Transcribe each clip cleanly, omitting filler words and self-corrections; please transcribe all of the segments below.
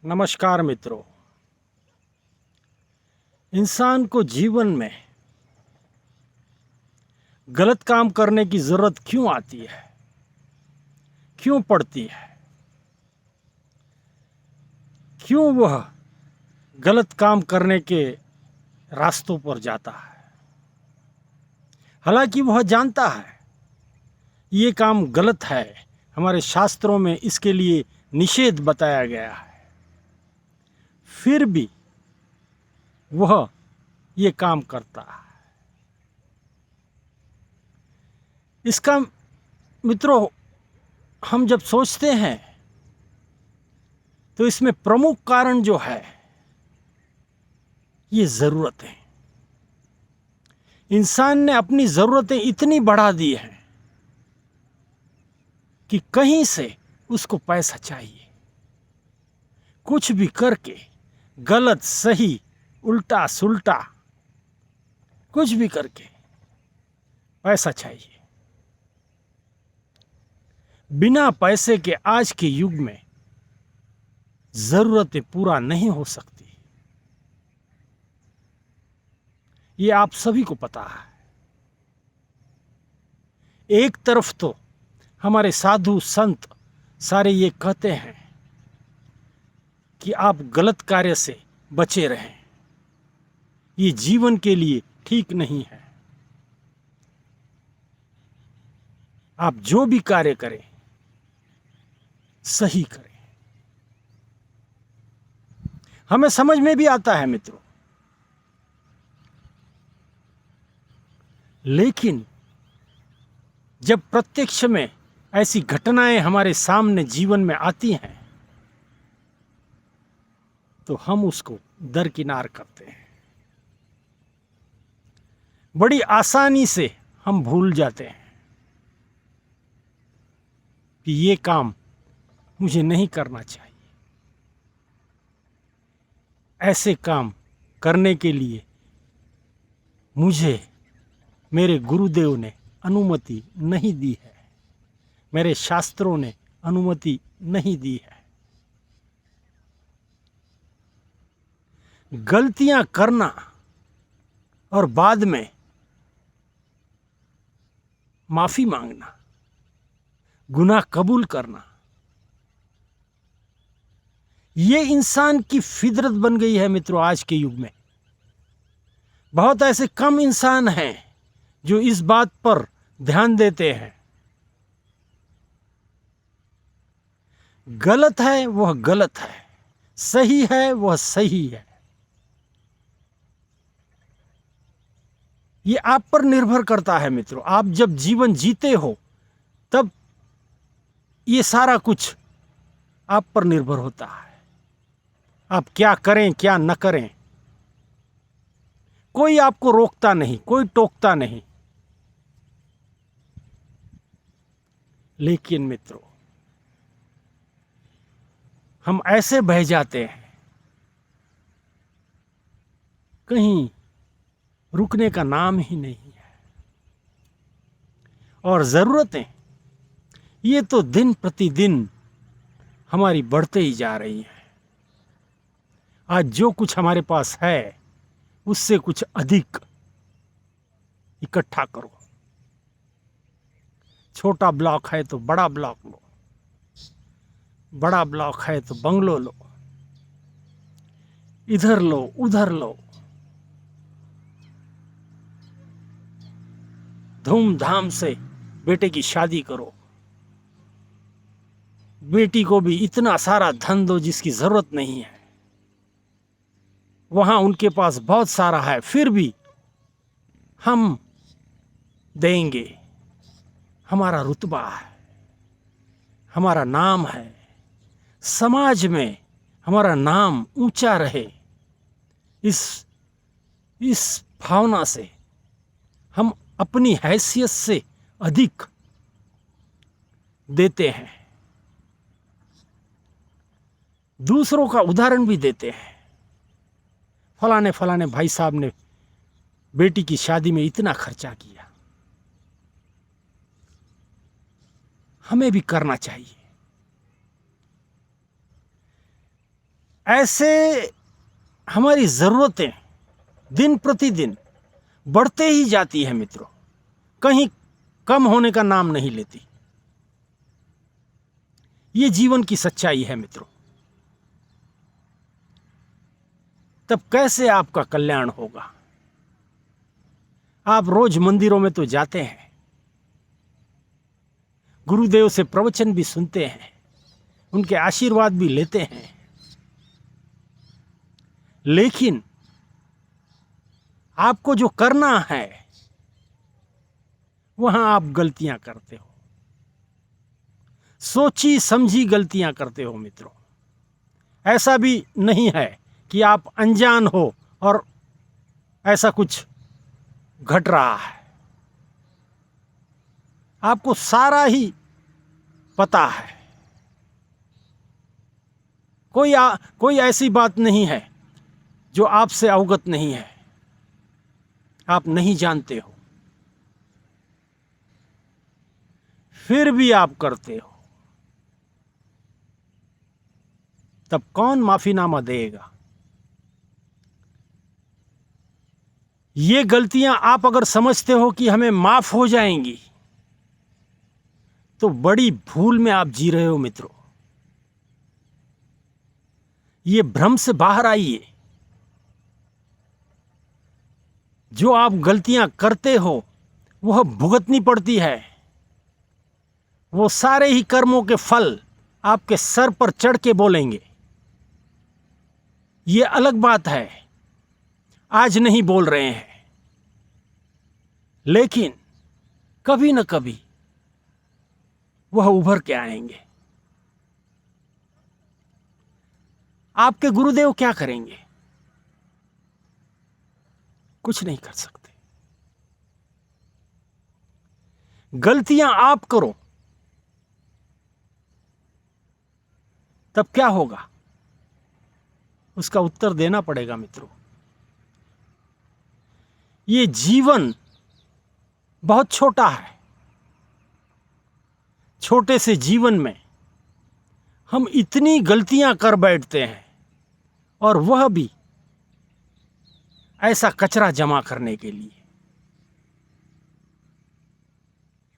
नमस्कार मित्रों। इंसान को जीवन में गलत काम करने की ज़रूरत क्यों आती है, क्यों पड़ती है, क्यों वह गलत काम करने के रास्तों पर जाता है, हालांकि वह जानता है ये काम गलत है। हमारे शास्त्रों में इसके लिए निषेध बताया गया है, फिर भी वह ये काम करता है। इसका मित्रों हम जब सोचते हैं तो इसमें प्रमुख कारण जो है ये ज़रूरतें। इंसान ने अपनी ज़रूरतें इतनी बढ़ा दी हैं कि कहीं से उसको पैसा चाहिए। कुछ भी करके, गलत सही उल्टा सुल्टा कुछ भी करके पैसा चाहिए। बिना पैसे के आज के युग में ज़रूरतें पूरा नहीं हो सकती, ये आप सभी को पता है। एक तरफ तो हमारे साधु संत सारे ये कहते हैं कि आप गलत कार्य से बचे रहें, ये जीवन के लिए ठीक नहीं है। आप जो भी कार्य करें सही करें। हमें समझ में भी आता है मित्रों, लेकिन जब प्रत्यक्ष में ऐसी घटनाएं हमारे सामने जीवन में आती हैं तो हम उसको दरकिनार करते हैं। बड़ी आसानी से हम भूल जाते हैं कि ये काम मुझे नहीं करना चाहिए। ऐसे काम करने के लिए मुझे मेरे गुरुदेव ने अनुमति नहीं दी है, मेरे शास्त्रों ने अनुमति नहीं दी है। गलतियां करना और बाद में माफी मांगना, गुनाह कबूल करना, ये इंसान की फितरत बन गई है मित्रों। आज के युग में बहुत ऐसे कम इंसान हैं जो इस बात पर ध्यान देते हैं। गलत है वह गलत है, सही है वह सही है। ये आप पर निर्भर करता है मित्रों। आप जब जीवन जीते हो तब ये सारा कुछ आप पर निर्भर होता है। आप क्या करें क्या न करें, कोई आपको रोकता नहीं, कोई टोकता नहीं। लेकिन मित्रों हम ऐसे बह जाते हैं, कहीं रुकने का नाम ही नहीं है। और ज़रूरतें ये तो दिन प्रतिदिन हमारी बढ़ते ही जा रही हैं। आज जो कुछ हमारे पास है उससे कुछ अधिक इकट्ठा करो। छोटा ब्लॉक है तो बड़ा ब्लॉक लो, बड़ा ब्लॉक है तो बंगलो लो, इधर लो उधर लो, धूमधाम से बेटे की शादी करो, बेटी को भी इतना सारा धन दो जिसकी जरूरत नहीं है। वहां उनके पास बहुत सारा है, फिर भी हम देंगे। हमारा रुतबा है, हमारा नाम है, समाज में हमारा नाम ऊंचा रहे, इस भावना से हम अपनी हैसियत से अधिक देते हैं। दूसरों का उदाहरण भी देते हैं। फलाने फलाने भाई साहब ने बेटी की शादी में इतना खर्चा किया, हमें भी करना चाहिए। ऐसे हमारी ज़रूरतें दिन प्रतिदिन बढ़ते ही जाती है मित्रों, कहीं कम होने का नाम नहीं लेती। ये जीवन की सच्चाई है मित्रों। तब कैसे आपका कल्याण होगा? आप रोज मंदिरों में तो जाते हैं, गुरुदेव से प्रवचन भी सुनते हैं, उनके आशीर्वाद भी लेते हैं, लेकिन आपको जो करना है वहां आप गलतियां करते हो, सोची समझी गलतियां करते हो मित्रों। ऐसा भी नहीं है कि आप अनजान हो और ऐसा कुछ घट रहा है। आपको सारा ही पता है। कोई ऐसी बात नहीं है जो आपसे अवगत नहीं है, आप नहीं जानते हो, फिर भी आप करते हो। तब कौन माफीनामा देगा? ये गलतियां आप अगर समझते हो कि हमें माफ हो जाएंगी, तो बड़ी भूल में आप जी रहे हो मित्रों। ये भ्रम से बाहर आइए। जो आप गलतियां करते हो वह भुगतनी पड़ती है। वो सारे ही कर्मों के फल आपके सर पर चढ़ के बोलेंगे। ये अलग बात है, आज नहीं बोल रहे हैं, लेकिन कभी न कभी वह उभर के आएंगे। आपके गुरुदेव क्या करेंगे? कुछ नहीं कर सकते। गलतियां आप करो, तब क्या होगा उसका उत्तर देना पड़ेगा मित्रों। ये जीवन बहुत छोटा है। छोटे से जीवन में हम इतनी गलतियां कर बैठते हैं, और वह भी ऐसा कचरा जमा करने के लिए।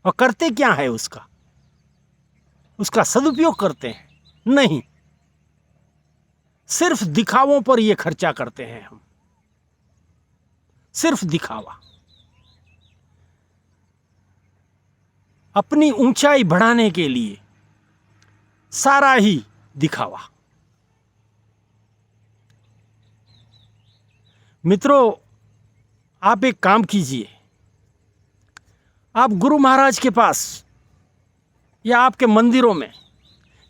और करते क्या है उसका सदुपयोग करते हैं? नहीं, सिर्फ दिखावों पर यह खर्चा करते हैं हम। सिर्फ दिखावा, अपनी ऊंचाई बढ़ाने के लिए सारा ही दिखावा। मित्रों, आप एक काम कीजिए, आप गुरु महाराज के पास या आपके मंदिरों में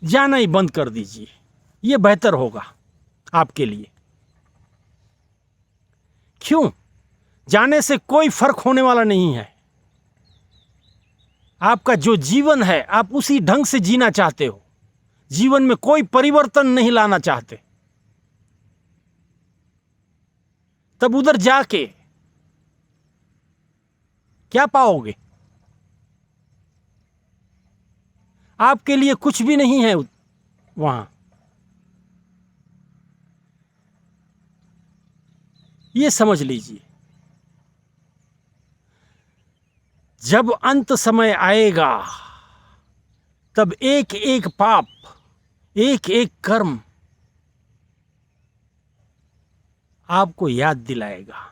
जाना ही बंद कर दीजिए। यह बेहतर होगा आपके लिए। क्यों? जाने से कोई फर्क होने वाला नहीं है। आपका जो जीवन है आप उसी ढंग से जीना चाहते हो, जीवन में कोई परिवर्तन नहीं लाना चाहते। तब उधर जाके क्या पाओगे? आपके लिए कुछ भी नहीं है वहां। ये समझ लीजिए, जब अंत समय आएगा तब एक एक पाप, एक एक कर्म आपको याद दिलाएगा।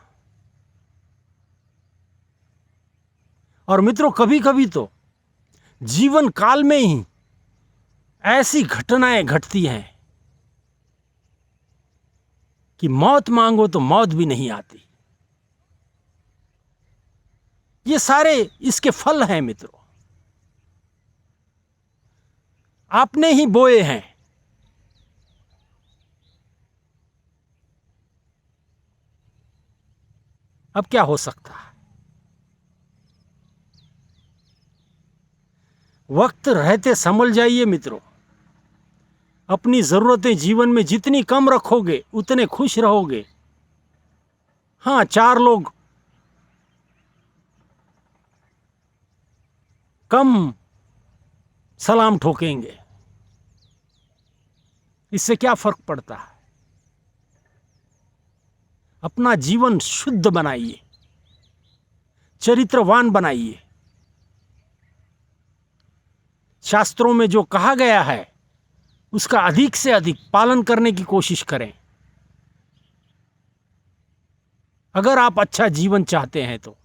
और मित्रों, कभी कभी तो जीवन काल में ही ऐसी घटनाएं घटती हैं कि मौत मांगो तो मौत भी नहीं आती। ये सारे इसके फल हैं मित्रों, आपने ही बोए हैं। अब क्या हो सकता है? वक्त रहते संभल जाइए मित्रों। अपनी जरूरतें जीवन में जितनी कम रखोगे उतने खुश रहोगे। हाँ, 4 लोग कम सलाम ठोकेंगे, इससे क्या फर्क पड़ता है? अपना जीवन शुद्ध बनाइए, चरित्रवान बनाइए। शास्त्रों में जो कहा गया है उसका अधिक से अधिक पालन करने की कोशिश करें। अगर आप अच्छा जीवन चाहते हैं तो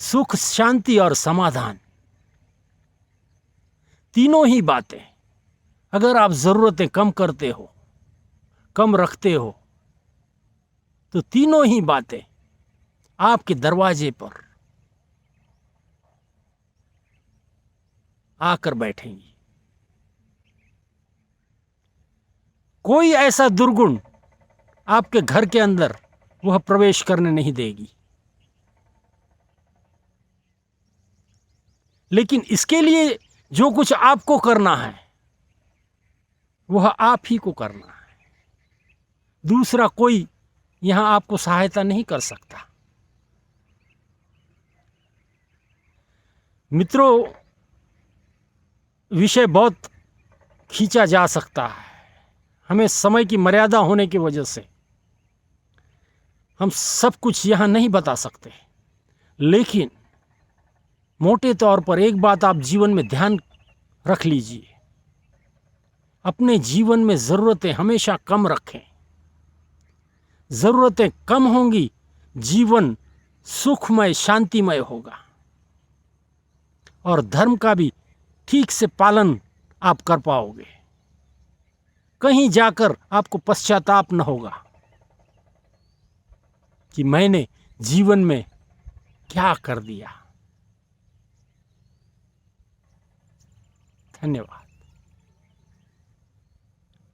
सुख, शांति और समाधान, तीनों ही बातें अगर आप जरूरतें कम करते हो, कम रखते हो, तो तीनों ही बातें आपके दरवाजे पर आकर बैठेंगी। कोई ऐसा दुर्गुण आपके घर के अंदर वह प्रवेश करने नहीं देगी। लेकिन इसके लिए जो कुछ आपको करना है वह आप ही को करना है। दूसरा कोई यहां आपको सहायता नहीं कर सकता। मित्रों, विषय बहुत खींचा जा सकता है। हमें समय की मर्यादा होने की वजह से हम सब कुछ यहां नहीं बता सकते। लेकिन मोटे तौर पर एक बात आप जीवन में ध्यान रख लीजिए, अपने जीवन में ज़रूरतें हमेशा कम रखें। ज़रूरतें कम होंगी, जीवन सुखमय, शांतिमय होगा और धर्म का भी ठीक से पालन आप कर पाओगे। कहीं जाकर आपको पश्चाताप न होगा कि मैंने जीवन में क्या कर दिया। धन्यवाद।